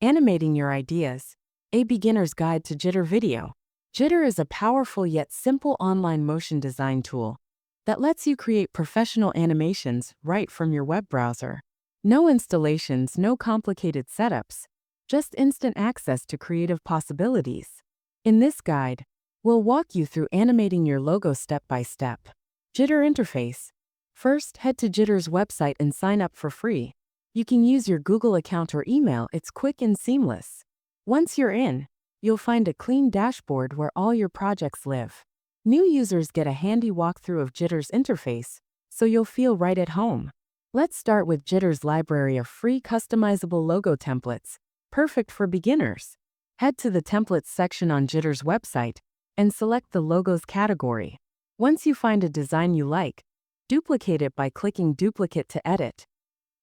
Animating your ideas. A beginner's guide to Jitter.video. Jitter is a powerful yet simple online motion design tool that lets you create professional animations right from your web browser. No installations, no complicated setups, just instant access to creative possibilities. In this guide, we'll walk you through animating your logo step by step. Jitter interface. First, head to Jitter's website and sign up for free. You can use your Google account or email, it's quick and seamless. Once you're in, you'll find a clean dashboard where all your projects live. New users get a handy walkthrough of Jitter's interface, so you'll feel right at home. Let's start with Jitter's library of free customizable logo templates, perfect for beginners. Head to the Templates section on Jitter's website and select the Logos category. Once you find a design you like, duplicate it by clicking Duplicate to edit.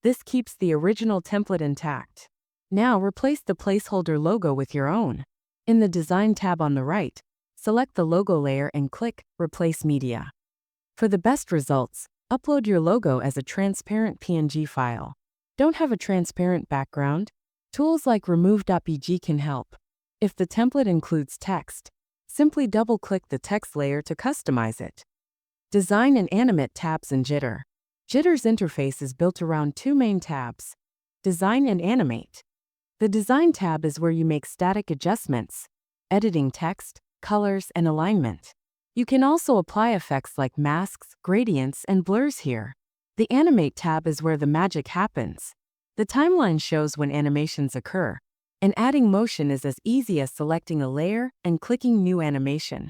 This keeps the original template intact. Now replace the placeholder logo with your own. In the Design tab on the right, select the logo layer and click Replace Media. For the best results, upload your logo as a transparent PNG file. Don't have a transparent background? Tools like Remove.bg can help. If the template includes text, simply double-click the text layer to customize it. Design and Animate tabs in Jitter. Jitter's interface is built around two main tabs: Design and Animate. The Design tab is where you make static adjustments, editing text, colors, and alignment. You can also apply effects like masks, gradients, and blurs here. The Animate tab is where the magic happens. The timeline shows when animations occur, and adding motion is as easy as selecting a layer and clicking New Animation.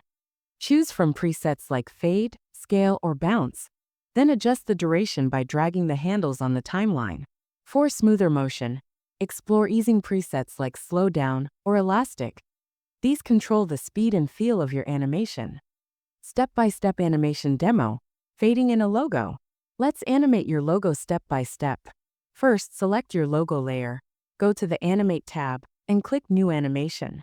Choose from presets like Fade, Scale, or Bounce, then adjust the duration by dragging the handles on the timeline. For smoother motion, explore easing presets like Slow Down or Elastic. These control the speed and feel of your animation. Step-by-step animation demo, fading in a logo. Let's animate your logo step by step. First, select your logo layer, go to the Animate tab, and click New Animation.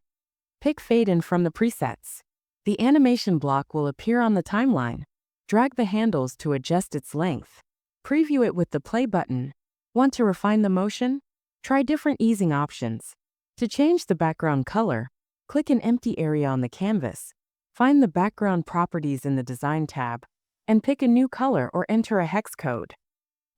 Pick Fade In from the presets. The animation block will appear on the timeline. Drag the handles to adjust its length. Preview it with the play button. Want to refine the motion? Try different easing options. To change the background color, click an empty area on the canvas. Find the background properties in the Design tab, and pick a new color or enter a hex code.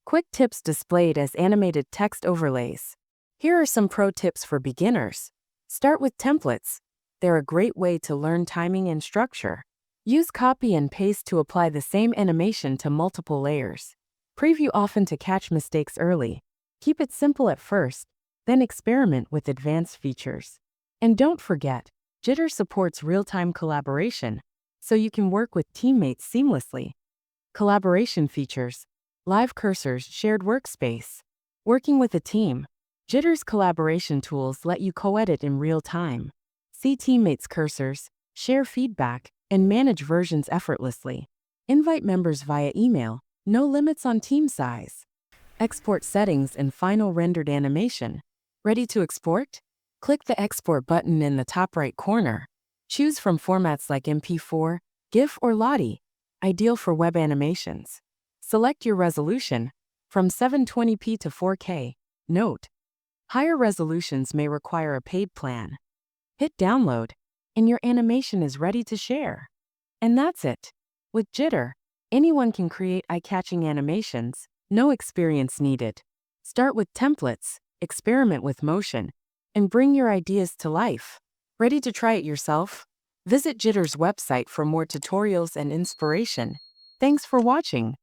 Quick tips displayed as animated text overlays. Here are some pro tips for beginners. Start with templates. They're a great way to learn timing and structure. Use copy and paste to apply the same animation to multiple layers. Preview often to catch mistakes early. Keep it simple at first, then experiment with advanced features. And don't forget, Jitter supports real-time collaboration, so you can work with teammates seamlessly. Collaboration features: live cursors, shared workspace. Working with a team, Jitter's collaboration tools let you co-edit in real time. See teammates' cursors, share feedback, and manage versions effortlessly. Invite members via email, no limits on team size. Export settings and final rendered animation. Ready to export? Click the Export button in the top right corner. Choose from formats like MP4, GIF, or Lottie, ideal for web animations. Select your resolution, from 720p to 4K. Note: higher resolutions may require a paid plan. Hit download, and your animation is ready to share. And that's it. With Jitter, anyone can create eye-catching animations, no experience needed. Start with templates, experiment with motion, and bring your ideas to life. Ready to try it yourself? Visit Jitter's website for more tutorials and inspiration. Thanks for watching.